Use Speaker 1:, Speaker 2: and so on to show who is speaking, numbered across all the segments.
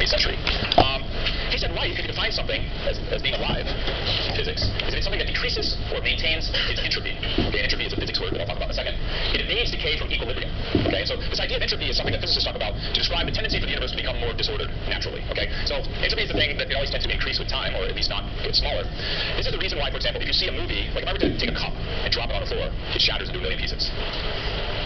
Speaker 1: 20th century. He said life, if you define something as being alive in physics, is that it's something that decreases or maintains its entropy. Okay, entropy is a physics word that I'll talk about in a second. It evades decay from equilibrium. Okay, so this idea of entropy is something that physicists talk about to describe the tendency for the universe to become more disordered naturally. Okay, so entropy is the thing that it always tends to increase with time, or at least not get smaller. This is the reason why, for example, if you see a movie, like if I were to take a cup and drop it on the floor, it shatters into a million pieces.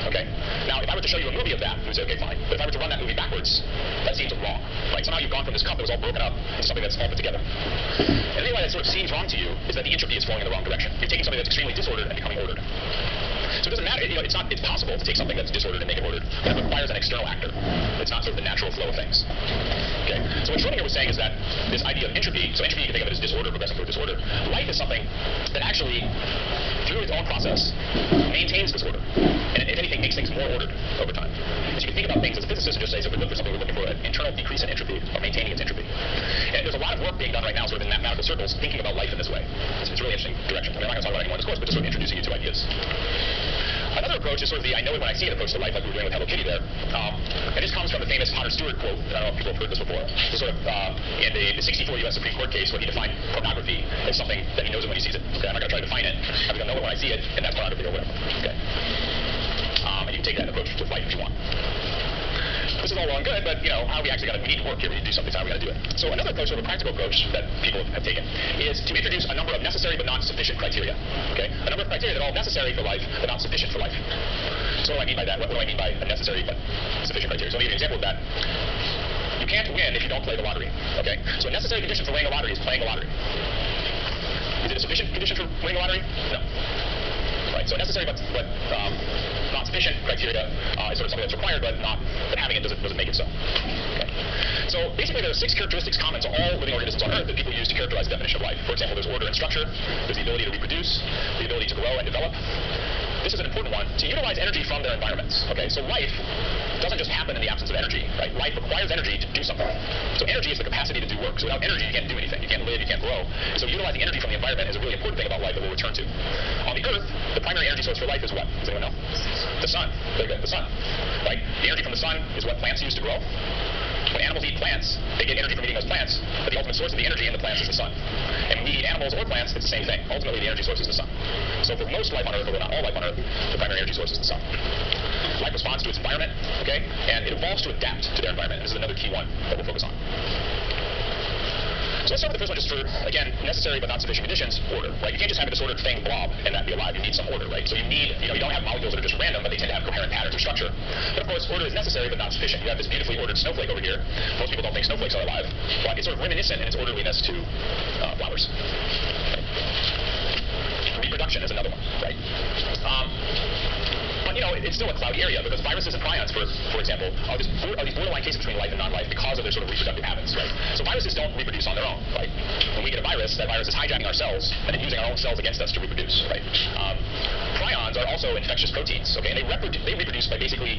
Speaker 1: Okay? Now, if I were to show you a movie of that, you would say, okay, fine. But if I were to run that movie backwards, that seems wrong. Right? Somehow you've gone from this cup that was all broken up to something that's all put together. And the reason why that sort of seems wrong to you is that the entropy is flowing in the wrong direction. You're taking something that's extremely disordered and becoming ordered. So it doesn't matter, it's possible to take something that's disordered and make it ordered, but it requires an external actor. It's not sort of the natural flow of things. Okay? So what Schrödinger was saying is that this idea of entropy, so entropy you can think of it as disorder, progressive toward disorder. Life is something that actually, through its own process, maintains disorder. And if anything, makes things more ordered over time. So you can think about things as a physicist and just say, so if we look for something, we're looking for an internal decrease in entropy, or maintaining its entropy. And there's a lot of work being done right now sort of in mathematical circles thinking about life in this way. It's a really interesting direction. I mean, I'm not going to talk about it anymore in this course, but just sort of introducing you to ideas. Another approach is sort of the I know it when I see it approach to life, like we were doing with Hello Kitty there. And this comes from the famous Potter Stewart quote. I don't know if people have heard this before. It's sort of in the 64 U.S. Supreme Court case where he defined pornography as something that he knows it when he sees it. Okay, I'm not going to try to define it. I'm going to know it when I see it, and that's pornography or whatever. Okay. And you can take that approach with life if you want. This is all well and good, but how are we actually we need to work here, we need to do something, so how are we going to do it? So another approach, sort of a practical approach that people have taken, is to introduce a number of necessary but not sufficient criteria. Okay? A number of criteria that are all necessary for life, but not sufficient for life. So what do I mean by that? What do I mean by a necessary but sufficient criteria? So I'll give you an example of that. You can't win if you don't play the lottery. Okay? So a necessary condition for winning a lottery is playing a lottery. Is it a sufficient condition for winning a lottery? No. Right, so necessary but not sufficient criteria is sort of something that's required, but having it doesn't make it so. Okay. So basically there are 6 characteristics common to all living organisms on Earth that people use to characterize the definition of life. For example, there's order and structure, there's the ability to reproduce, the ability to grow and develop. This is an important one, to utilize energy from their environments. Okay, so life doesn't just happen in the absence of energy, right? Life requires energy to do something. So energy is the capacity to do work. So without energy, you can't do anything. You can't live, you can't grow. So utilizing energy from the environment is a really important thing about life that we'll return to. On the Earth, the primary energy source for life is what? Does anyone know? The sun. Very good, the sun. Right? The energy from the sun is what plants use to grow. When animals eat plants, they get energy from eating those plants, but the ultimate source of the energy in the plants is the sun. And when we eat animals or plants, it's the same thing. Ultimately, the energy source is the sun. So for most life on Earth, although not all life on Earth, the primary energy source is the sun. Life responds to its environment, okay, and it evolves to adapt to their environment. This is another key one that we'll focus on. So let's start with the first one just for, again, necessary but not sufficient conditions, order, right? You can't just have a disordered thing blob and that be alive. You need some order, right? So you need, you don't have molecules that are just random, but they tend to have coherent patterns or structure. But of course, order is necessary but not sufficient. You have this beautifully ordered snowflake over here. Most people don't think snowflakes are alive. But it's sort of reminiscent in its orderliness to flowers. Right? Reproduction is another one, right? But it's still a cloudy area because viruses and prions, for example, are these borderline cases between life and non-life because of their sort of reproductive habits, right? So viruses don't reproduce on their own, right? When we get a virus, that virus is hijacking our cells and then using our own cells against us to reproduce, right? Prions are also infectious proteins, okay? And they reproduce by basically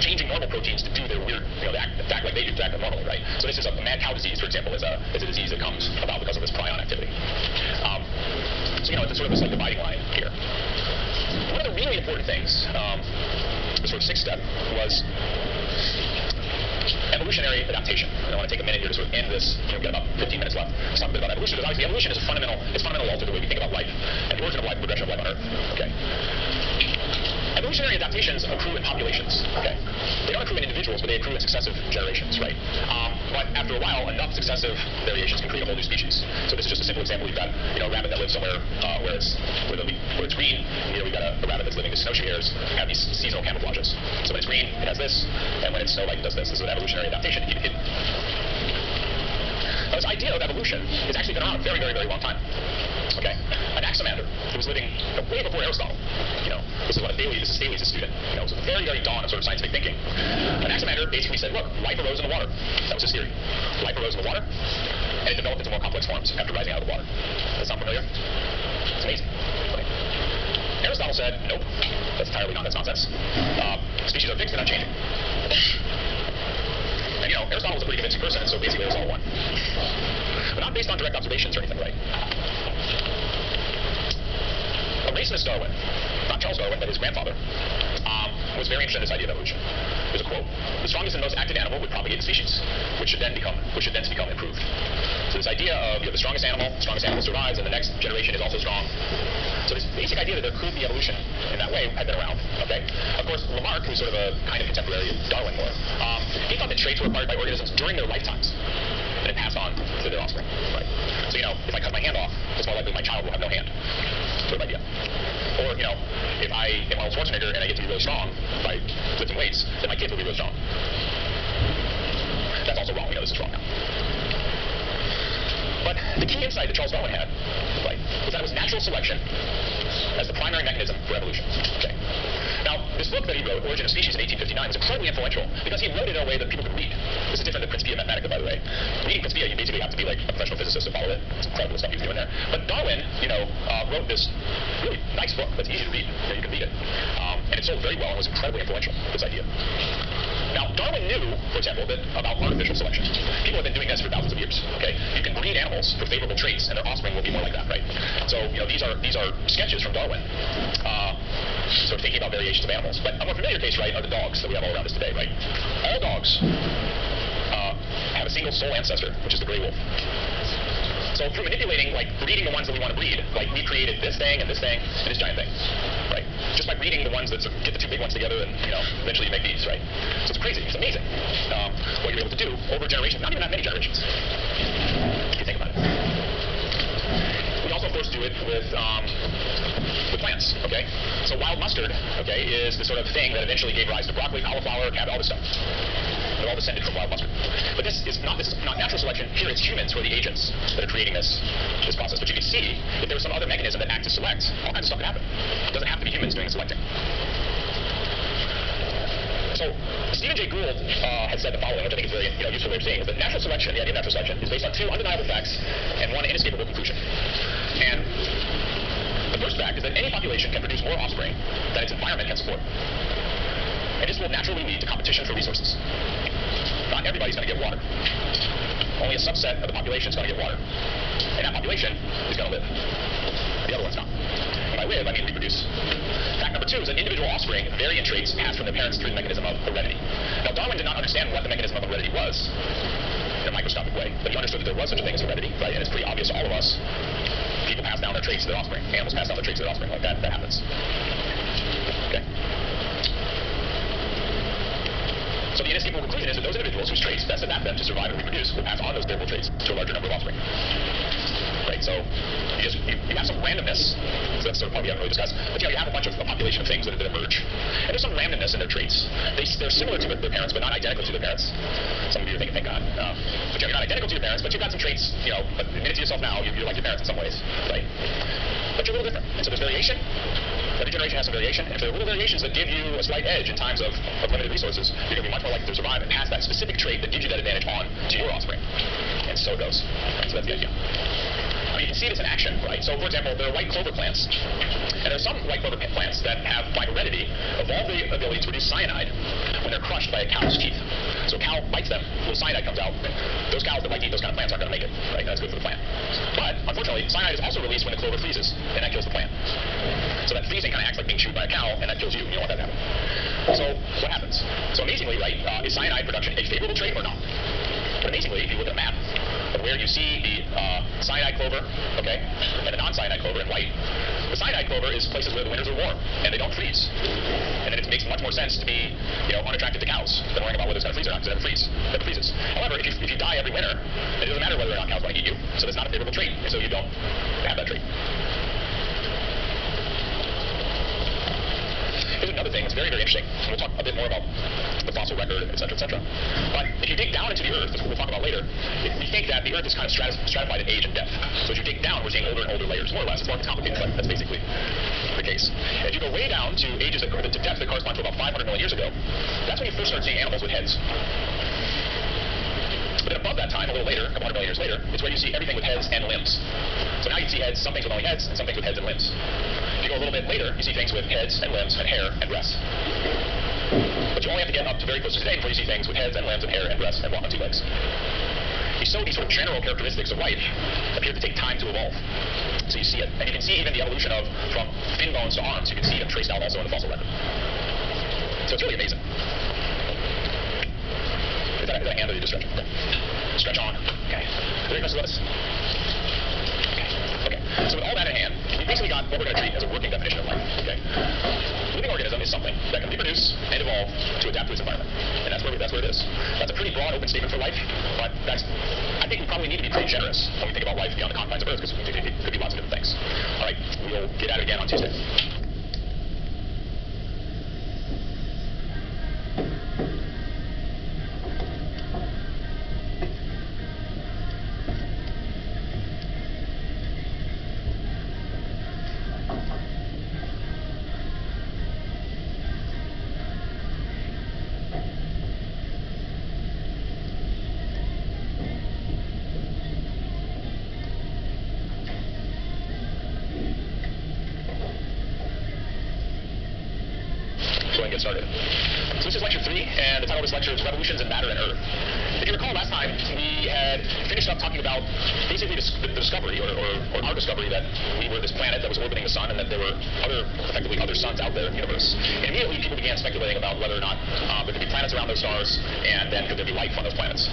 Speaker 1: changing normal proteins to do their weird, to act like they do, to act normally, right? So this is a mad cow disease, for example, is a disease that comes about because of this prion activity. So it's sort of this like dividing line here. One of the really important things, the sort of 6th step, was evolutionary adaptation. And I want to take a minute here to sort of end this. We've got about 15 minutes left. Let's talk a bit about evolution, because obviously evolution is fundamental to the way we think about life and the origin of life, progression of life on Earth. Okay. Evolutionary adaptations accrue in populations. Okay. They don't accrue in individuals, but they accrue in successive generations, right? But after a while, enough successive variations can create a whole new species. So this is just a simple example. We've got a rabbit that lives somewhere where it's green. Here we've got a rabbit that's living in snowshoe hares, have these seasonal camouflages. So when it's green, it has this, and when it's snow, it does this. This is an evolutionary adaptation to keep it hidden. Now, this idea of evolution has actually been around a very, very, very long time. Okay, Anaximander, who was living way before Aristotle. This is Thales' student. It was the very, very dawn of sort of scientific thinking. Anaximander basically said, look, life arose in the water. That was his theory. Life arose in the water, and it developed into more complex forms after rising out of the water. Does that sound familiar? It's amazing. Right? Aristotle said, nope, that's nonsense. Species are fixed, they're not changing. And Aristotle was a pretty convincing person, and so basically Aristotle won. But not based on direct observations or anything, right? A racist Darwin, not Charles Darwin, but his grandfather, was very interested in this idea of evolution. There's a quote: "The strongest and most active animal would propagate the species, which should then become improved." So this idea of the strongest animal survives, and the next generation is also strong. So this basic idea that there could be evolution in that way had been around. Okay. Of course, Lamarck, who's sort of a kind of contemporary of Darwin more, he thought that traits were acquired by organisms during their lifetimes, and it passed on to their offspring. Right. So if I cut my hand off, it's more likely my child will have no hand. Sort of idea. Or if I am Arnold Schwarzenegger and I get to be really strong by lifting weights, then my kids will be really strong. That's also wrong. We know this is wrong now. But the key insight that Charles Darwin had, right, was that it was natural selection as the primary mechanism for evolution. Okay. Now, this book that he wrote, Origin of Species, in 1859, is incredibly influential because he wrote it in a way that people could read. This is different than Principia Mathematica, by the way. Reading Principia, you basically have to be like a professional physicist to follow it. It's incredible stuff he was doing there. But Darwin, wrote this really nice book that's easy to read. You can read it. And it sold very well and was incredibly influential, this idea. Now, Darwin knew, for example, about artificial selection. People have been doing this for thousands of years. Okay, you can breed animals for favorable traits, and their offspring will be more like that, right? So, these are sketches from Darwin, sort of thinking about variations of animals. But a more familiar case, right, are the dogs that we have all around us today, right? All dogs have a single sole ancestor, which is the gray wolf. So through manipulating, breeding the ones that we want to breed, we created this thing and this giant thing, right? Just by breeding the ones that get the two big ones together, and eventually you make these, right? So it's crazy. It's amazing what you're able to do over generations. Not even that many generations, if you think about it. We also, of course, do it with plants. Okay. So wild mustard, okay, is the sort of thing that eventually gave rise to broccoli, cauliflower, cabbage, all this stuff. They're all descended from wild mustard. But this is not natural selection. Here it's humans who are the agents that are creating this process. But you can see if there was some other mechanism that acts to select, all kinds of stuff could happen. It doesn't have to be humans doing the selecting. So Stephen Jay Gould has said the following, which I think is very useful way of saying, is that natural selection, the idea of natural selection, is based on two undeniable facts and one inescapable conclusion. And the first fact is that any population can produce more offspring than its environment can support. And this will naturally lead to competition for resources. Not everybody's going to get water. Only a subset of the population is going to get water. And that population is going to live. The other one's not. When I live, I mean reproduce. Fact number two is that individual offspring vary in traits passed from their parents through the mechanism of heredity. Now, Darwin did not understand what the mechanism of heredity was in a microscopic way, but he understood that there was such a thing as heredity, right? And it's pretty obvious to all of us. People pass down their traits to their offspring. Animals pass down their traits to their offspring. Like that happens. Okay. So the inescapable conclusion is that those individuals whose traits best adapt them to survive and reproduce will pass on those favorable traits to a larger number of offspring. Right, so you have some randomness, so that's sort of what we haven't really discussed, but you have a bunch of a population of things that emerge. And there's some randomness in their traits. They're similar to their parents, but not identical to their parents. Some of you are thinking, thank God. But you're not identical to your parents, but you've got some traits, but admit it to yourself now, you're like your parents in some ways, right? But you're a little different. And so there's variation. Every generation has some variation, and if there are little variations that give you a slight edge in times of limited resources, you're going to be much more likely to survive and pass that specific trait that gives you that advantage on to your offspring. And so it goes. Right, so that's the idea. You can see this in action, right? So, for example, there are white clover plants. And there are some white clover plants that have, by heredity, evolved the ability to produce cyanide when they're crushed by a cow's teeth. So a cow bites them, a little cyanide comes out. Those cows that like to eat those kind of plants aren't going to make it, right? That's good for the plant. But, unfortunately, cyanide is also released when the clover freezes, and that kills the plant. So that freezing kind of acts like being chewed by a cow, and that kills you. You don't want that to happen. So, what happens? So, amazingly, right, is cyanide production a favorable trait or not? But amazingly, if you look at a map of where you see the cyanide clover, okay, and the non-cyanide clover in white, the cyanide clover is places where the winters are warm and they don't freeze. And then it makes much more sense to be, unattractive to cows than worrying about whether it's going to freeze or not, because it never freezes. However, if you die every winter, it doesn't matter whether or not cows want to eat you. So that's not a favorable trait, and so you don't have that trait. Here's another thing that's very, very interesting. We'll talk a bit more about the fossil record, et cetera, et cetera. But if you dig down into the Earth, as we'll talk about later, we think that the Earth is kind of stratified in age and depth. So as you dig down, we're seeing older and older layers, more or less. It's more complicated, but that's basically the case. If you go way down to ages to depth that correspond to about 500 million years ago, that's when you first start seeing animals with heads. But then above that time, a little later, a couple hundred million years later, it's where you see everything with heads and limbs. So now you see heads, some things with only heads, and some things with heads and limbs. If you go a little bit later, you see things with heads and limbs and hair and breasts. But you only have to get up to very close to today before you see things with heads and limbs and hair and breasts and walk on two legs. These sort of general characteristics of life appear to take time to evolve. So you see it. And you can see even the evolution from fin bones to arms. You can see them traced out also in the fossil record. So it's really amazing. Is that a hand or you just stretch? Okay. Stretch on. Okay. Very close to this. Okay. So with all that in hand, we basically got what we're going to treat as a working definition of life. Okay. Living organism is something that can reproduce and evolve to adapt to its environment, and that's where it is. That's a pretty broad, open statement for life, but I think we probably need to be pretty generous when we think about life beyond the confines of Earth, because it could be lots of different things. All right, we'll get at it again on Tuesday. Get started. So this is lecture 3, and the title of this lecture is Revolutions in Matter and Earth. If you recall, last time we had finished up talking about basically the discovery, or our discovery, that we were this planet that was orbiting the sun, and that there were effectively other suns out there in the universe. And immediately people began speculating about whether or not there could be planets around those stars, and then could there be life on those planets.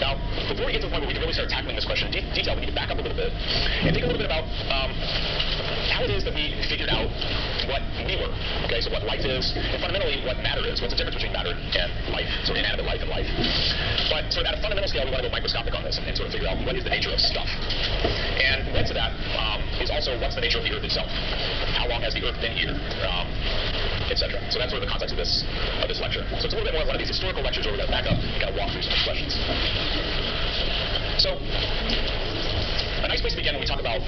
Speaker 1: Now, before we get to the point where we can really start tackling this question in detail, we need to back up a little bit and think a little bit about how it is that we figured out what we were. Okay, so what life is, and fundamentally what matter is. What's the difference between matter and life, so inanimate life and life. But sort of at a fundamental scale, we want to go microscopic on this and sort of figure out what is the nature of stuff. And linked to that is also what's the nature of the Earth itself. How long has the Earth been here, etc. So that's sort of the context of this lecture. So it's a little bit more of one of these historical lectures where we're going to back up and kind of walk through some of these questions. So a nice place to begin when we talk about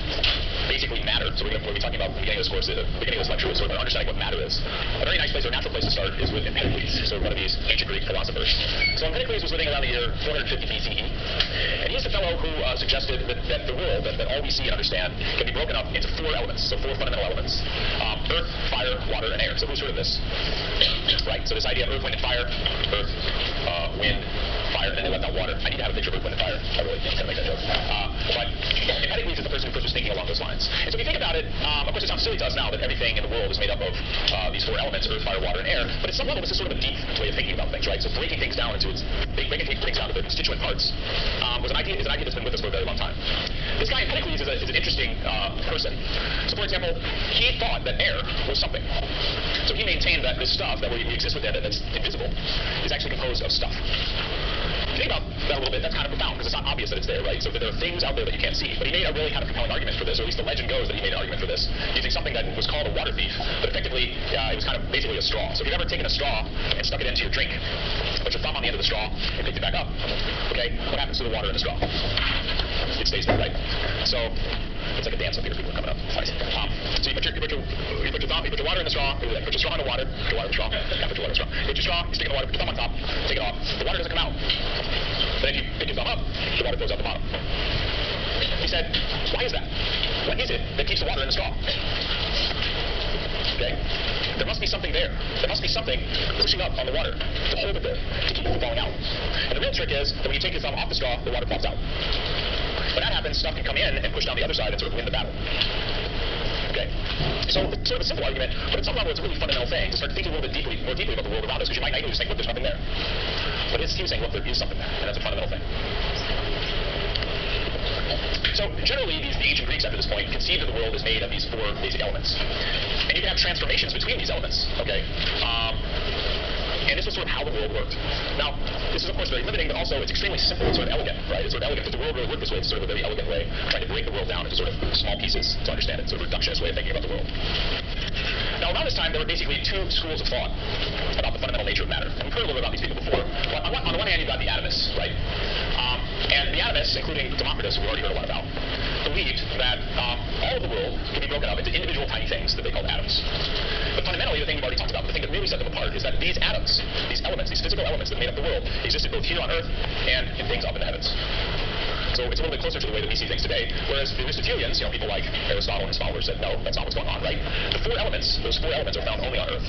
Speaker 1: basically matter. So we'll be talking about the beginning of this course, the beginning of this lecture, is sort of understanding what matter is. A very nice place, or a natural place to start, is with Empedocles, so one of these ancient Greek philosophers. So Empedocles was living around the year 450 BCE, and he's the fellow who suggested that the world, that all we see and understand, can be broken up into 4 elements, so 4 fundamental elements: earth, fire, water, and air. So who's heard of this? Right. So this idea of earth, wind, and fire, earth, wind, fire, and then they left out water. I need to have a picture of earth, wind, and fire. I really can't make that joke. But Empedocles is the person who first was thinking along those lines. And so if you think about it, of course it sounds silly to us now that everything in the world is made up of these 4 elements: earth, fire, water, and air. But at some level, this is sort of a deep way of thinking about things, right? So breaking things down into their constituent parts is an idea that's been with us for a very long time. This guy Empedocles is an interesting person. So for example, he thought that air was something. So he maintained that this stuff that we exist within, that's invisible, is actually composed of stuff. If you think about that a little bit, that's kind of profound, because it's not obvious that it's there, right? So there are things out there that you can't see. But he made a really kind of compelling argument for this, or at least the legend goes that he made an argument for this, using something that was called a water thief, but effectively it was kind of basically a straw. So if you've ever taken a straw and stuck it into your drink, put your thumb on the end of the straw and picked it back up, okay, what happens to the water in the straw? It stays there, right? So it's like a dance up here. People are coming up. So you put your water in the straw. Put your straw in the water. Put your water in the straw. Yeah, put your water in the straw. Put your straw. You stick it in the water. Put your thumb on top. Take it off. The water doesn't come out. But if you pick your thumb up, the water flows out the bottom. He said, why is that? What is it that keeps the water in the straw? Okay? There must be something there. There must be something pushing up on the water to hold it there, to keep it from falling out. And the real trick is that when you take your thumb off the straw, the water pops out. When that happens, stuff can come in and push down the other side and sort of win the battle. Okay? So it's sort of a simple argument, but at some level it's a really fundamental thing to start thinking a little bit more deeply about the world around us, because you might naively just think, look, there's nothing there. But he was saying, look, there is something there, and that's a fundamental thing. So generally, the ancient Greeks after this point conceived of the world as made of these 4 basic elements. And you can have transformations between these elements, okay? And this was sort of how the world worked. Now, this is of course very limiting, but also it's extremely simple. It's sort of elegant, right? It's sort of elegant because the world really worked this way. It's sort of a very elegant way, trying to break the world down into sort of small pieces to understand it. Sort of a reductionist way of thinking about the world. Now, around this time, there were basically 2 schools of thought about the fundamental nature of matter. And we've heard a little bit about these people before. Well, on the one hand, you've got the atomists, right? And the atomists, including Democritus, who we've already heard a lot about, believed that all of the world could be broken up into individual tiny things that they called atoms. But fundamentally, the thing we've already talked about, the thing that really set them apart, is that these atoms, these elements, these physical elements that made up the world, existed both here on Earth and in things up in the heavens. So it's a little bit closer to the way that we see things today. Whereas the Aristotelians, people like Aristotle and his followers said, no, that's not what's going on, right? The 4 elements, those 4 elements are found only on Earth.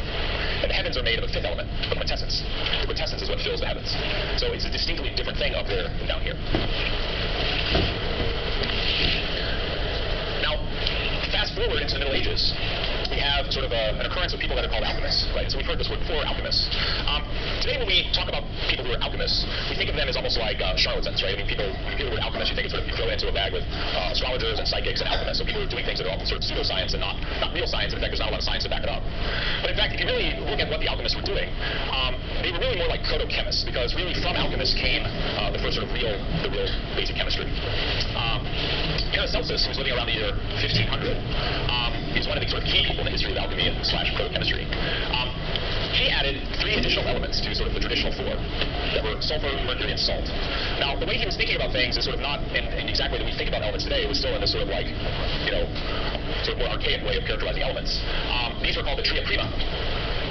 Speaker 1: And the heavens are made of a 5th element, the quintessence. The quintessence is what fills the heavens. So it's a distinctly different thing up there than down here. Now, fast forward into the Middle Ages, we have sort of an occurrence of people that are called alchemists, right? So we've heard this word before, alchemists. Today when we talk about people who are alchemists, we think of them as almost like charlatans, right? I mean, when you hear the word alchemist, you think it's sort of, you throw it into a bag with astrologers and psychics and alchemists, so people who are doing things that are all sort of pseudoscience and not real science. In fact, there's not a lot of science to back it up. But in fact, if you really look at what the alchemists were doing, they were really more like proto-chemists, because really from alchemists came the first sort of real basic chemistry. Paracelsus, who was living around the year 1500, is one of the sort of key people in the history of alchemy and / proto-chemistry. He added 3 additional elements to sort of the traditional 4 that were sulfur, mercury, and salt. Now, the way he was thinking about things is sort of not in the exact way that we think about elements today. It was still in this sort of like, sort of more archaic way of characterizing elements. These were called the tria prima.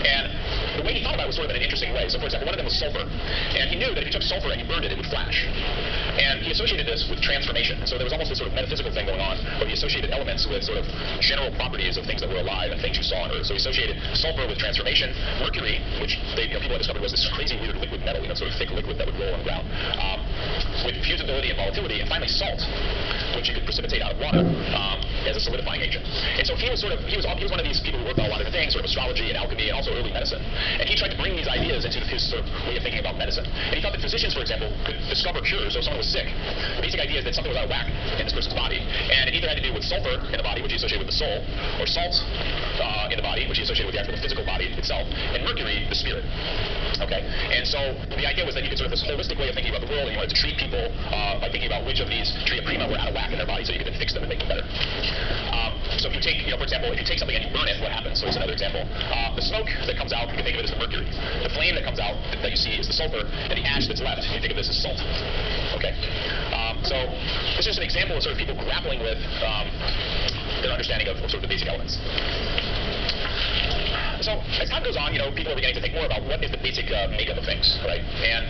Speaker 1: And the way he thought about it was sort of in an interesting way. So, for example, one of them was sulfur. And he knew that if you took sulfur and you burned it, it would flash. And he associated this with transformation. And so there was almost this sort of metaphysical thing going on, where he associated elements with sort of general properties of things that were alive and things you saw on Earth. So he associated sulfur with transformation, mercury, which people had discovered was this crazy weird liquid metal, sort of thick liquid that would roll on the ground, with fusibility and volatility, and finally salt, which you could precipitate out of water as a solidifying agent. And so he was one of these people who worked on a lot of different things, sort of astrology and alchemy and also early medicine. And he tried to bring these ideas into his sort of way of thinking about medicine. And he thought that physicians, for example, could discover cures. So if someone was sick, the basic idea is that something was out of whack in this person's body, and it either had to do with sulfur in the body, which he associated with the soul, or salt in the body, which he associated with the actual physical body itself, and mercury, the spirit. Okay? And so the idea was that you could sort of this holistic way of thinking about the world, and you wanted to treat people by thinking about which of these tria prima were out of whack in their body, so you could then fix them and make them better. So if you take, for example, if you take something and you burn it, what happens? So it's another example. The smoke that comes out, you can think of it as the mercury. The flame that comes out that you see is the sulfur, and the ash that's left, you think of this as salt. Okay? So this is an example of sort of people grappling with their understanding of sort of the basic elements. So as time goes on, people are beginning to think more about what is the basic makeup of things, right? And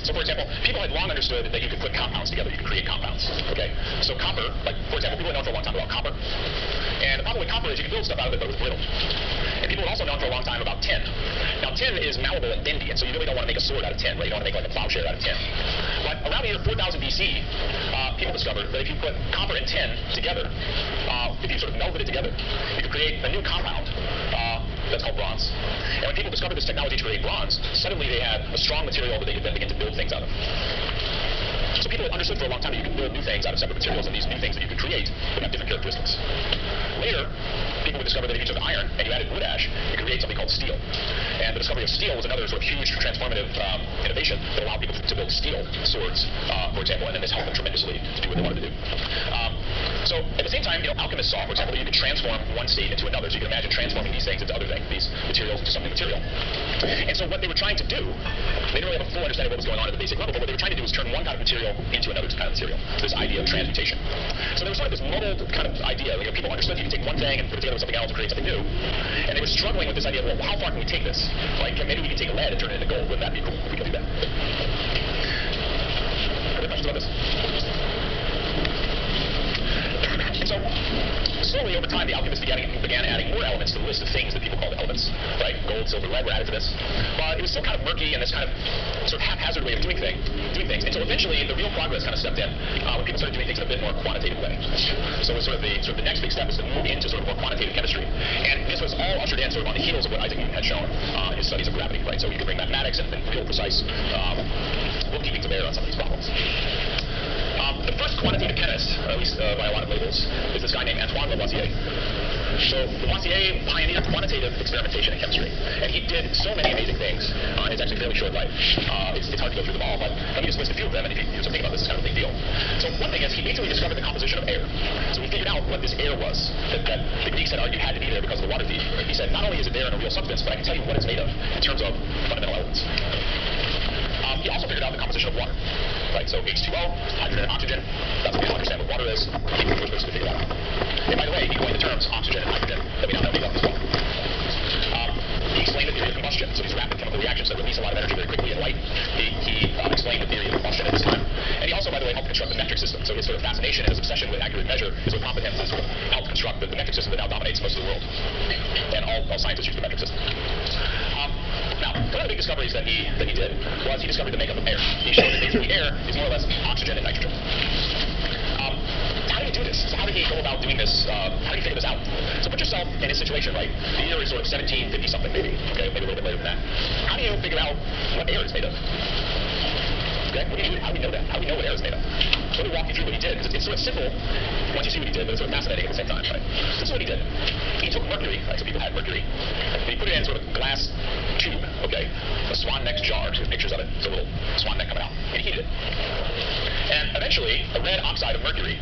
Speaker 1: so, for example, people had long understood that you could put compounds together, you could create compounds, okay? So copper, like, for example, people had known for a long time about copper. And the problem with copper is you can build stuff out of it, but it was brittle. And people had also known for a long time about tin. Now, tin is malleable and bendy, and so you really don't want to make a sword out of tin, right? You don't want to make like a plowshare out of tin. But around the year 4000 BC, people discovered that if you put copper and tin together, if you sort of melted it together, you could create a new compound that's called bronze. And when people discovered this technology to create bronze, suddenly they had a strong material that they could then begin to build things out of. So people had understood for a long time that you could build new things out of separate materials, and these new things that you could create would have different characteristics. Later, people would discover that if you took iron and you added wood ash, you could create something called steel. And the discovery of steel was another sort of huge transformative innovation that allowed people to build steel swords, for example, and then this helped them tremendously to do what they wanted to do. So at the same time, alchemists saw, for example, that you could transform one state into another. So you can imagine transforming these things into other things, these materials into something material. And so what they were trying to do, they didn't really have a full understanding of what was going on at the basic level, but what they were trying to do was turn one kind of material into another kind of material. So this idea of transmutation. So there was sort of this muddled kind of idea. People understood that you could take one thing and put it together with something else and create something new. And they were struggling with this idea of, well, how far can we take this? Like, maybe we can take lead and turn it into gold. Wouldn't that be cool if we could do that? Any questions about this? And so, slowly over time, the alchemists began adding more elements to the list of things that people called elements, right? Gold, silver, lead were added to this. But it was still kind of murky and this kind of sort of haphazard way of doing things. Until eventually, the real progress kind of stepped in when people started doing things in a bit more quantitative way. So it was sort of the next big step was to move into sort of more quantitative chemistry. And this was all ushered in sort of on the heels of what Isaac Newton had shown in his studies of gravity, right? So you could bring mathematics and real precise bookkeeping to bear on some of these problems. The first quantitative chemist, at least by a lot of labels, is this guy named Antoine Lavoisier. So Lavoisier pioneered quantitative experimentation in chemistry, and he did so many amazing things. It's actually a fairly short life. It's hard to go through them all, but let me just list a few of them, and if you think about this, it's kind of a big deal. So one thing is he basically discovered the composition of air. So he figured out what this air was that the Greeks had argued had to be there because of the water thief. He said, not only is it there in a real substance, but I can tell you what it's made of in terms of fundamental elements. He also figured out the composition of water. Right, so H2O, hydrogen and oxygen, that's what we understand what water is. He was the first person to figure that out. And by the way, he coined the terms oxygen and hydrogen that we now know make up as well. He explained the theory of combustion, so these rapid chemical reactions that release a lot of energy very quickly in light. He explained the theory of combustion at this time. And he also, by the way, helped construct the metric system. So his sort of fascination and his obsession with accurate measure is what prompted him to sort of help construct the metric system that now dominates most of the world. And all scientists use the metric system. Now, one of the big discoveries that he did was he discovered the makeup of air. He showed that basically air is more or less oxygen and nitrogen. How did he do this? So how did he go about doing this? How did he figure this out? So put yourself in his situation, right, the year is sort of 1750 something maybe, okay, maybe a little bit later than that. How do you figure out what air is made of? Okay, what do you do? How do we know that? How do we know what air is made of? So let me walk you through what he did, because it's sort of simple once you see what he did, but it's sort of fascinating at the same time, right? This is what he did. He took mercury, right, so people had mercury, and he put it in sort of a glass tube, okay, a swan neck jar, so there's pictures of it, it's a little swan neck coming out, and he heated it. And eventually, a red oxide of mercury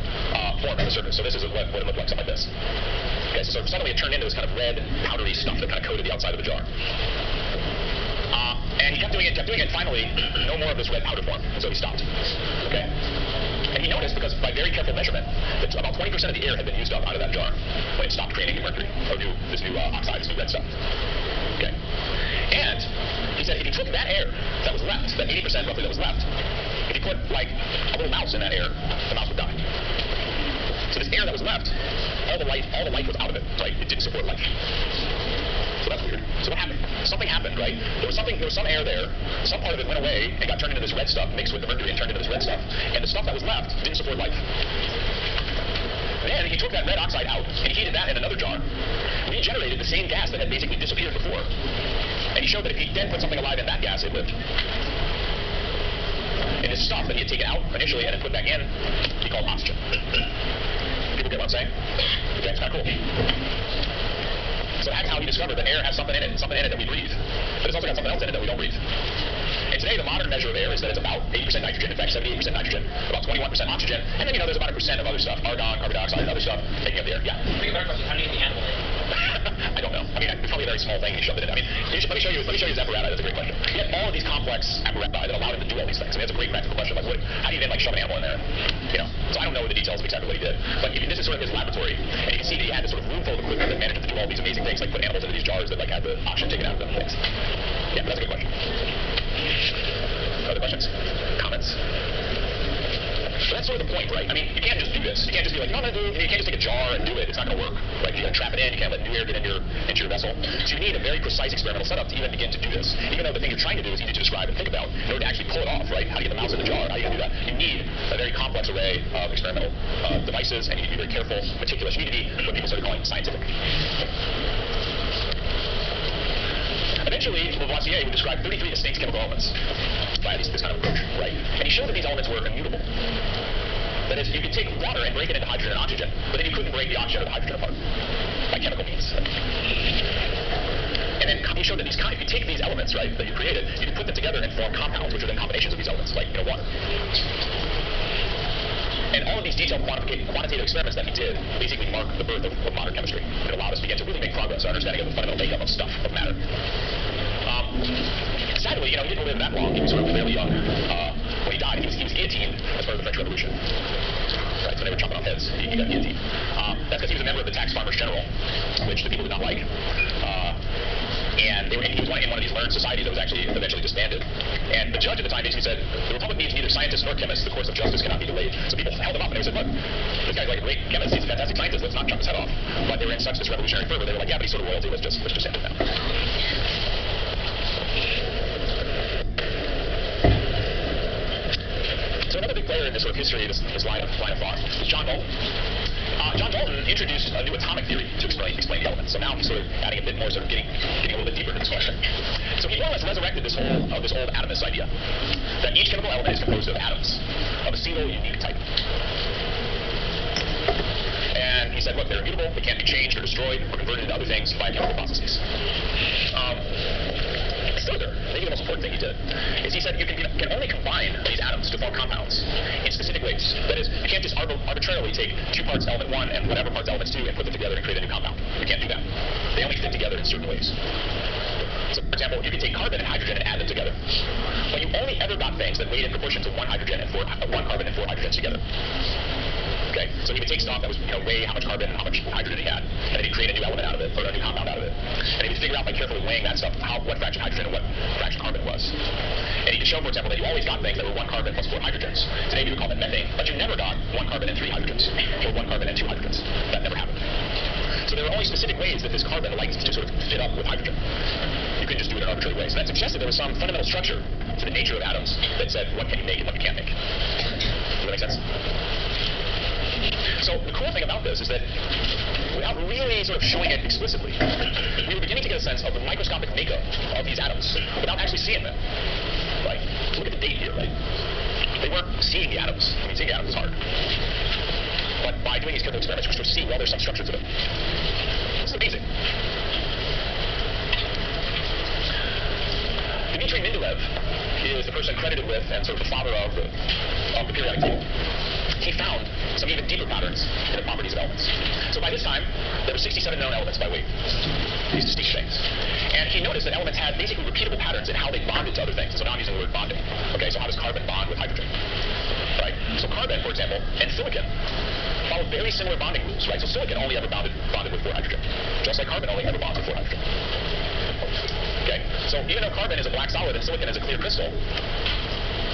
Speaker 1: formed on the surface. So this is what it looked like, something like this. Okay, so sort of suddenly it turned into this kind of red, powdery stuff that kind of coated the outside of the jar. And he kept doing it, and finally, no more of this red powder formed, and so he stopped. Okay? And he noticed, because by very careful measurement, that about 20% of the air had been used up out of that jar when it stopped creating new mercury, or this new oxide, this new red stuff. Okay? And he said if he took that air that was left, that 80% roughly that was left, if you put like a little mouse in that air, the mouse would die. So this air that was left, all the life was out of it, right? It didn't support life. So that's weird. So what happened? Something happened, right? There was some air there, some part of it went away and got turned into this red stuff, mixed with the mercury and turned into this red stuff. And the stuff that was left didn't support life. Then he took that red oxide out and he heated that in another jar. Regenerated the same gas that had basically disappeared before. And he showed that if he then put something alive in that gas, it lived. And this stuff that he had taken out initially and then put back in, he called oxygen. People get what I'm saying? Okay, it's kind of cool. So that's how he discovered that air has something in it that we breathe. But it's also got something else in it that we don't breathe. And today the modern measure of air is that it's about 80% nitrogen, in fact 78% nitrogen, about 21% oxygen, and then there's about 1% of other stuff, argon, carbon dioxide, and other stuff making up the air. Yeah?
Speaker 2: I think a better question, how do you get the animal in?
Speaker 1: I don't know. I mean, it's probably a very small thing. He shoved it in. I mean, let me show you his apparatus. That's a great question. He had all of these complex apparatus that allowed him to do all these things. I mean, that's a great practical question. Like, how do you then shove an animal in there? So I don't know the details of exactly what he did. But this is sort of his laboratory, and you can see that he had this sort of room full of equipment that managed to do all these amazing things, like put animals into these jars that had the oxygen taken out of them and things. Yeah, but that's a good question. Other questions? Comments? So that's sort of the point, right? I mean, you can't just do this. You can't just be like, you can't just take a jar and do it. It's not going to work. Right? You got to trap it in. You can't let new air get into your vessel. So you need a very precise experimental setup to even begin to do this. Even though the thing you're trying to do is easy to describe and think about, in order to actually pull it off, right? How do you get the mouse in the jar? How do you do that? You need a very complex array of experimental devices, and you need to be very careful, meticulous. You need to be what people started calling scientific. Eventually, Lavoisier would describe 33 distinct chemical elements by this kind of approach, right? And he showed that these elements were immutable. That is, you could take water and break it into hydrogen and oxygen, but then you couldn't break the oxygen or the hydrogen apart by chemical means. And then he showed that if you take these elements, right, that you created, you can put them together and form compounds, which are then combinations of these elements, like water. And all of these detailed quantitative experiments that he did basically mark the birth of modern chemistry. It allowed us to begin to really make progress in understanding of the fundamental makeup of stuff, of matter. Sadly, he didn't live that long. He was sort of fairly young. When he died, he was guillotined as part of the French Revolution. Right, so they were chopping off heads. He got guillotined. That's because he was a member of the Tax Farmers General, which the people did not like. And he was in one of these learned societies that was actually eventually disbanded. And the judge at the time basically said, the Republic needs neither scientists nor chemists. The course of justice cannot be delayed. So people held him up and they said, look, this guy's like a great chemist. He's a fantastic scientist. Let's not chop his head off. But they were in such this revolutionary fervor. They were like, yeah, but he's sort of royalty. Let's just end it now. So another big player in this sort of history, this line of thought, is John Dalton. John Dalton introduced a new atomic theory to explain the elements. So now he's sort of adding a bit more, sort of getting a little bit deeper into this question. So he more or less resurrected this old atomist idea that each chemical element is composed of atoms of a single unique type. And he said, look, they're immutable, they can't be changed or destroyed or converted into other things by chemical processes. Further, maybe the most important thing he did is he said you can only combine these atoms to form compounds in specific ways. That is, you can't just arbitrarily take 2 parts element 1 and whatever parts element 2 and put them together and create a new compound. You can't do that. They only fit together in certain ways. So, for example, you can take carbon and hydrogen and add them together. But you only ever got things that weighed in proportion to 1 hydrogen and 1 carbon and 4 hydrogens together. Okay, so he would take stuff that was, weigh how much carbon and how much hydrogen he had, and then he'd create a new element out of it, or a new compound out of it. And he would figure out by carefully weighing that stuff, what fraction hydrogen and what fraction carbon it was. And he could show, for example, that you always got things that were 1 carbon plus 4 hydrogens. Today we would call that methane, but you never got 1 carbon and 3 hydrogens, or 1 carbon and 2 hydrogens. That never happened. So there were only specific ways that this carbon liked to sort of fit up with hydrogen. You couldn't just do it in arbitrary ways. And that suggested there was some fundamental structure to the nature of atoms that said what can you make and what you can't make. Does that make sense? So the cool thing about this is that without really sort of showing it explicitly, we were beginning to get a sense of the microscopic makeup of these atoms without actually seeing them. Right? Look at the date here, right? They weren't seeing the atoms. I mean, seeing the atoms is hard. But by doing these careful experiments, we sort of see, well, there's some structure to them. This is amazing. Dmitry Mendeleev is the person credited with and sort of the father of the periodic table. He found some even deeper patterns in the properties of elements. So by this time, there were 67 known elements by weight, these distinct things. And he noticed that elements had basically repeatable patterns in how they bonded to other things. And so now I'm using the word bonding. Okay, so how does carbon bond with hydrogen? Right? So carbon, for example, and silicon follow very similar bonding rules, right? So silicon only ever bonded with 4 hydrogen, just like carbon only ever bonds with 4 hydrogen. Okay, so even though carbon is a black solid and silicon is a clear crystal,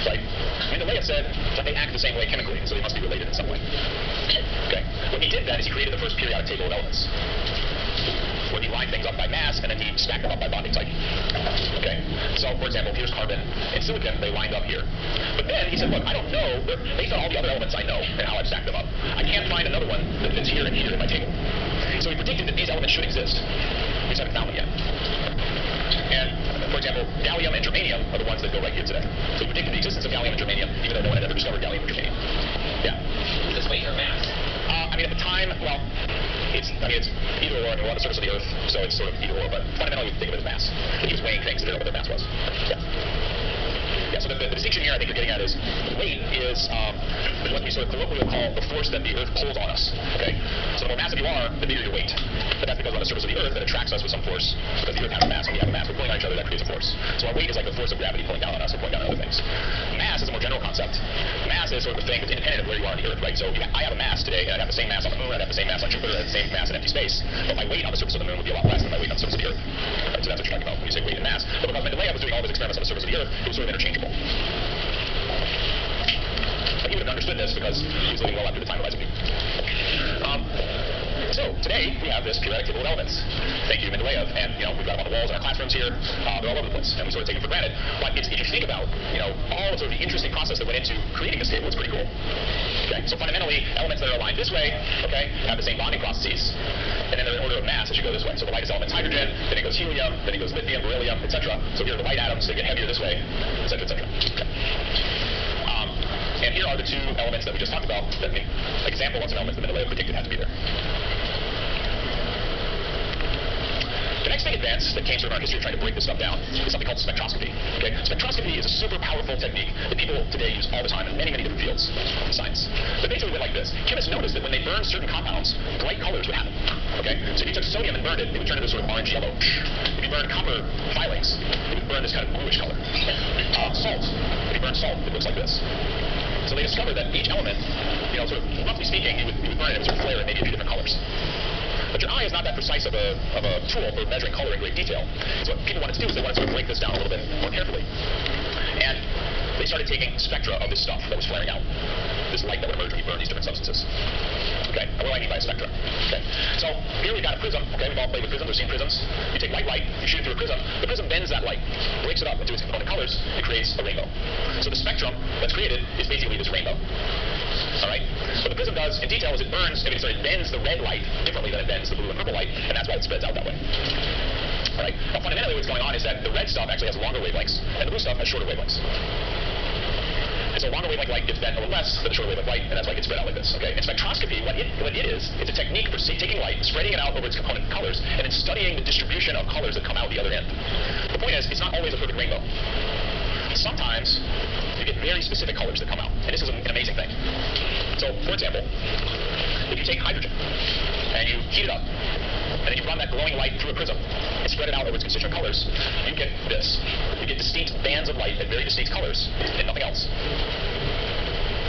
Speaker 1: right? Mendeleev said that they act the same way chemically, so they must be related in some way. Okay, what he did then is he created the first periodic table of elements, where he lined things up by mass and then he stacked them up by bonding type. Okay, so for example, here's carbon and silicon, they lined up here. But then he said, look, I don't know, based on all the other elements I know and how I've stacked them up, I can't find another one that fits here and here in my table. So he predicted that these elements should exist. We just haven't found them yet. And, for example, gallium and germanium are the ones that go right here today. So he predicted the existence of gallium and germanium, even though no one had ever discovered gallium and germanium. Yeah?
Speaker 2: Is this weight or mass?
Speaker 1: I mean, at the time, well, it's either or. I mean, we're on the surface of the Earth, so it's sort of either or, but fundamentally, you think of it as mass. He was weighing things to figure out what their mass was. Yeah. Yeah, so the distinction here I think you're getting at is weight is what we sort of colloquially call the force that the Earth pulls on us. Okay? So the more massive you are, the bigger your weight. But that's because we're on the surface of the Earth that attracts us with some force. Because the Earth has a mass and we have a mass. We're pulling on each other, that creates a force. So our weight is like the force of gravity pulling down on us or pulling down on other things. Mass is a more general concept. Mass is sort of the thing that's independent of where you are on the Earth, right? So I have a mass today, and I have the same mass on the Moon, I have the same mass on Jupiter, I have the same mass in empty space. But my weight on the surface of the Moon would be a lot less than my weight on the surface of the Earth. Right? So that's what you're talking about when you say weight and mass. But because Mendeleev was doing all of his experiments on the surface of the Earth, it was sort of interchangeable. He would have understood this because he was living well after the time of Isaac Newton. So today we have this periodic table of elements. Thank you, Mendeleev, and we've got them on the walls in our classrooms here. They're all over the place, and we sort of take it for granted. But if you think about all of sort of the interesting process that went into creating this table, it's pretty cool. Okay, so fundamentally, elements that are aligned this way, okay, have the same bonding processes, and then they're in order of mass as you go this way. So the lightest element is hydrogen, then it goes helium, then it goes lithium, beryllium, etc. So here are the light atoms, they get heavier this way, etc., etc. Okay. And here are the 2 elements that we just talked about, that example ones of elements that Mendeleev predicted had to be there. The next big advance that came sort of in our history of trying to break this stuff down is something called spectroscopy. Okay? Spectroscopy is a super powerful technique that people today use all the time in many, many different fields of science. But basically went like this. Chemists noticed that when they burned certain compounds, bright colors would happen. Okay? So if you took sodium and burned it, it would turn into sort of orange-yellow. If you burned copper filings, it would burn this kind of bluish color. Salt. If you burn salt, it looks like this. So they discovered that each element, sort of roughly speaking, you would burn it, it would sort of flare in maybe a few different colors. But your eye is not that precise of a tool for measuring color in great detail. So what people wanted to do is they wanted to break this down a little bit more carefully. And they started taking spectra of this stuff that was flaring out, this light that would emerge when you burn these different substances. Okay, and what do I mean by a spectra? Okay, so here we've got a prism. Okay, we've all played with prisms, we've seen prisms. You take white light, you shoot it through a prism. The prism bends that light, breaks it up into its component colors, and creates a rainbow. So the spectrum that's created is basically this rainbow. Alright? What the prism does in detail is it bends the red light differently than it bends the blue and purple light, and that's why it spreads out that way. Alright? Now fundamentally what's going on is that the red stuff actually has longer wavelengths, and the blue stuff has shorter wavelengths. And so longer wavelength light gets bent a little less than the shorter wavelength light, and that's why it gets spread out like this. Okay? In spectroscopy, what it is, it's a technique for taking light, spreading it out over its component colors, and then studying the distribution of colors that come out the other end. The point is, it's not always a perfect rainbow. Sometimes you get very specific colors that come out, and this is an amazing thing. So, for example, if you take hydrogen and you heat it up, and then you run that glowing light through a prism and spread it out over its constituent colors, you get this. You get distinct bands of light at very distinct colors and nothing else.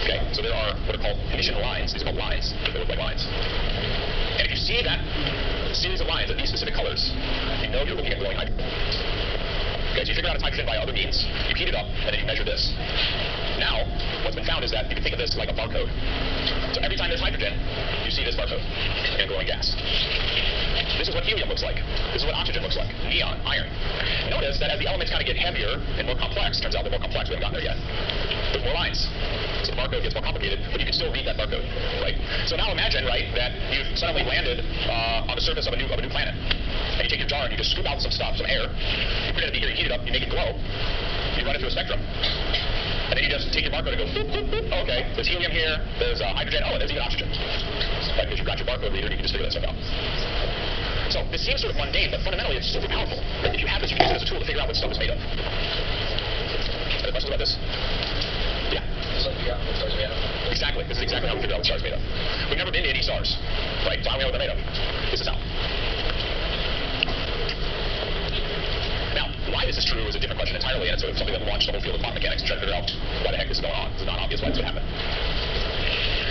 Speaker 1: Okay, so there are what are called emission lines. These are called lines. They look like lines. And if you see that series of lines at these specific colors, you know you're looking at glowing hydrogen. Okay, so you figure out it's hydrogen by other means. You heat it up, and then you measure this. Now, what's been found is that you can think of this like a barcode. So every time there's hydrogen, you see this barcode in a glowing gas. This is what helium looks like. This is what oxygen looks like. Neon, iron. Notice that as the elements kind of get heavier and more complex, turns out they're more complex, we haven't gotten there yet. There's more lines. So the barcode gets more complicated, but you can still read that barcode, right? So now imagine, right, that you've suddenly landed on the surface of a new planet. And you take your jar and you just scoop out some stuff, some air. You put it in a beaker, you heat it up, you make it glow. You run it through a spectrum. And then you just take your barcode and go, boop, boop, boop. Oh, okay, there's helium here, there's hydrogen, oh, and there's even oxygen. Right, because you've got your barcode reader and you can just figure that stuff out. So this seems sort of mundane, but fundamentally it's super powerful. If you have this, you can use it as a tool to figure out what stuff is made of. Any questions about this? Yeah.
Speaker 2: Just like figure out what stars are made of.
Speaker 1: Exactly. This is exactly how we figure out what stars are made of. We've never been to any stars, right? So how do we know what they're made of? This is how. Now, why this is true is a different question entirely, and it's something that launched the whole field of quantum mechanics to try to figure out why the heck this is going on. It's not obvious why this would happen.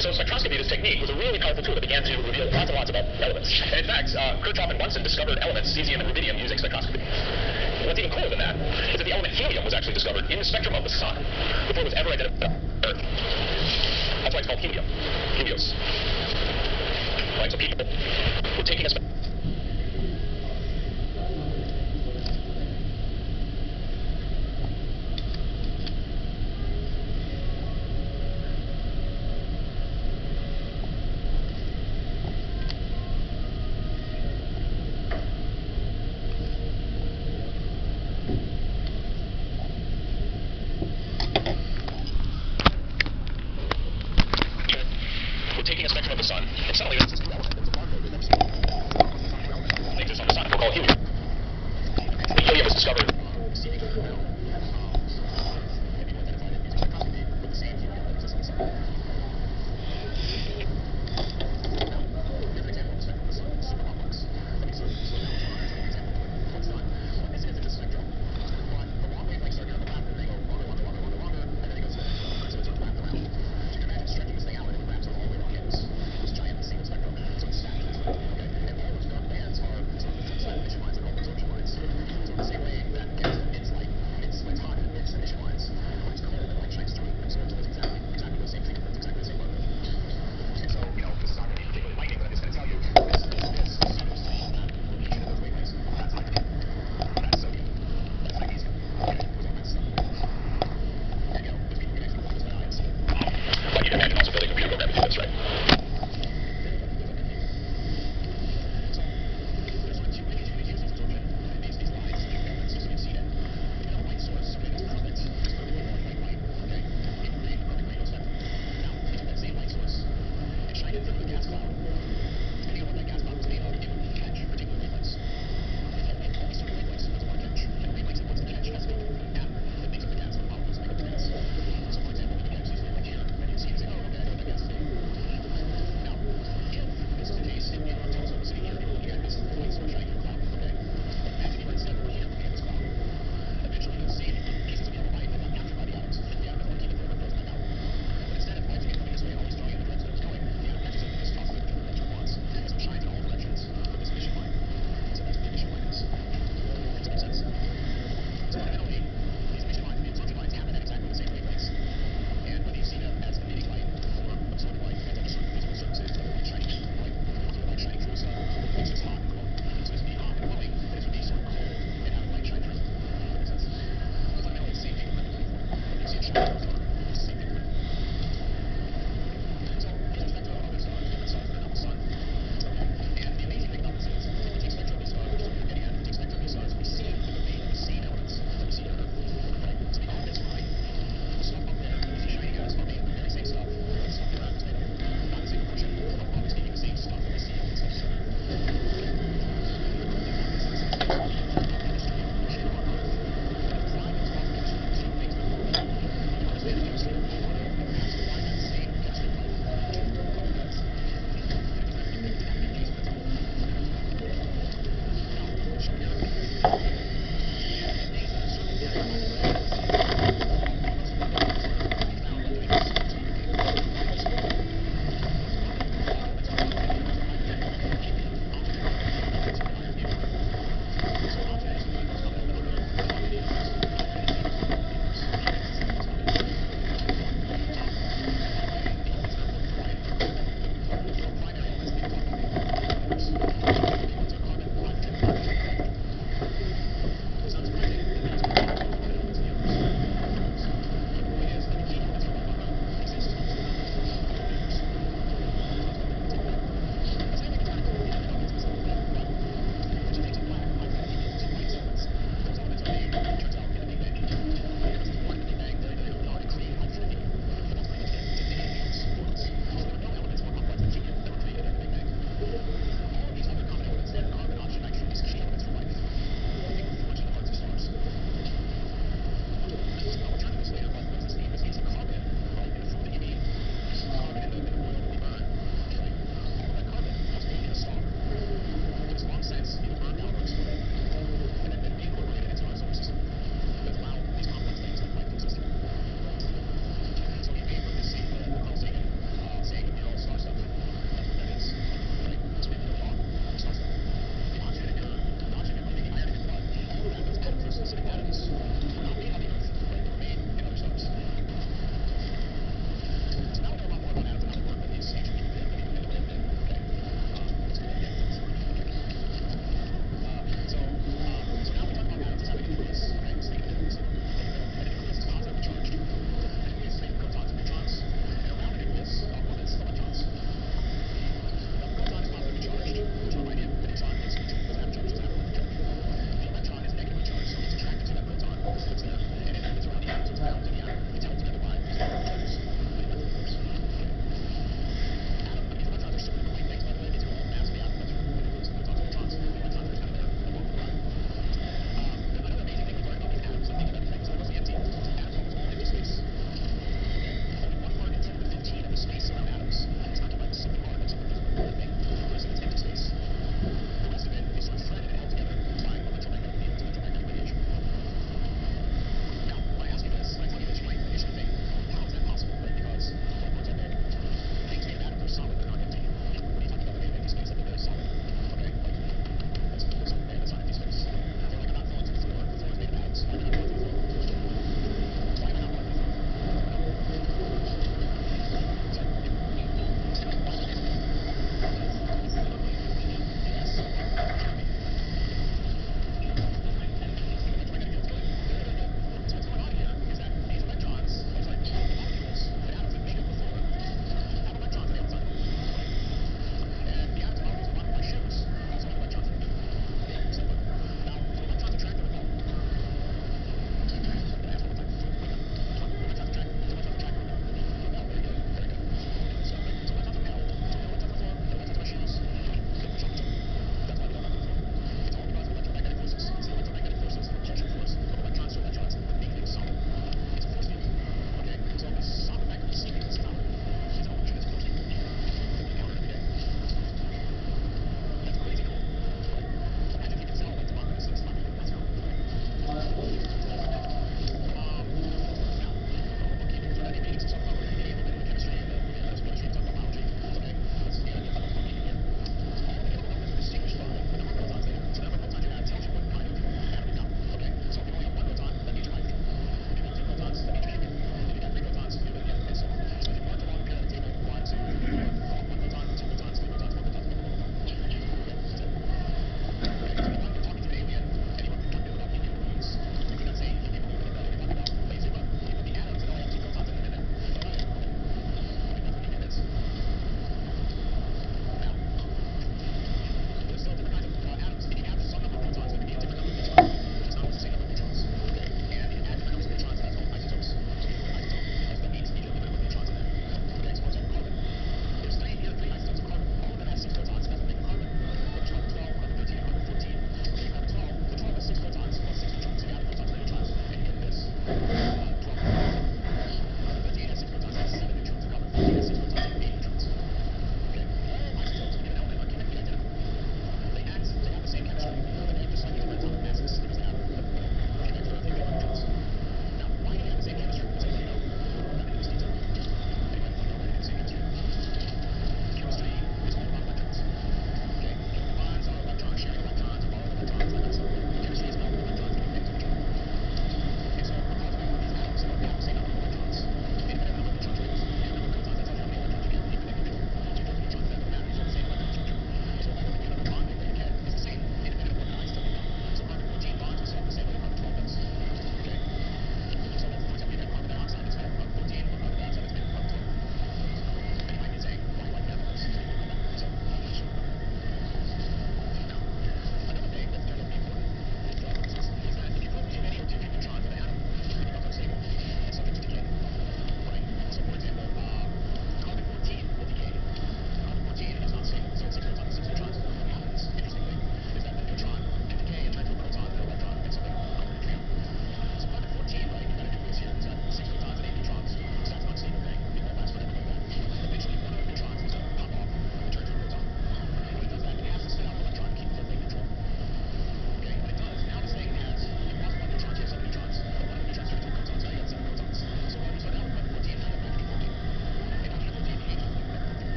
Speaker 1: So spectroscopy, this technique, was a really powerful tool that began to reveal lots and lots about elements. And in fact, Kirchhoff and Bunsen discovered elements, cesium and rubidium, using spectroscopy. What's even cooler than that is that the element helium was actually discovered in the spectrum of the sun before it was ever identified on Earth. That's why it's called helium. Helios. Right, so people were taking a spectrum of the sun, and suddenly there's this new element. There's a barcode we've never seen. It exists on the sun. We'll call it helium. Helium was discovered seemingly well. And people identified it using spectroscopy with the same helium that exists on the sun. Now, here's an example of the spectrum of the sun. It's super complex. Let me slow down. Here's an example of what's done. What this is in the spectrum. But the long wavelengths are here on the left, and they go longer, longer, longer, longer, longer, and then it goes to the next one. So it's sort of wrapped around. So you can imagine stretching this thing out, and it wraps it all the way around the ends. This giant single spectrum. So it's stacked. Okay? And all those dark bands are sort of the emission lines. They're called absorption lines. So in the same way that gas emits light, it's hot and emits emission lines. When it's cold, the light shines through it. And so it's exactly the same thing. It's exactly the same barcode. And so, this is not going to be particularly lightning, but I'm just going to tell you this pseudo-state, that location of those wavelengths, that's hydrogen. That's sodium. That's magnesium. Okay? It goes all that stuff. And, if people can actually watch this by eye and see it. But you can imagine also building a computer program to do this, right?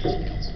Speaker 1: something else.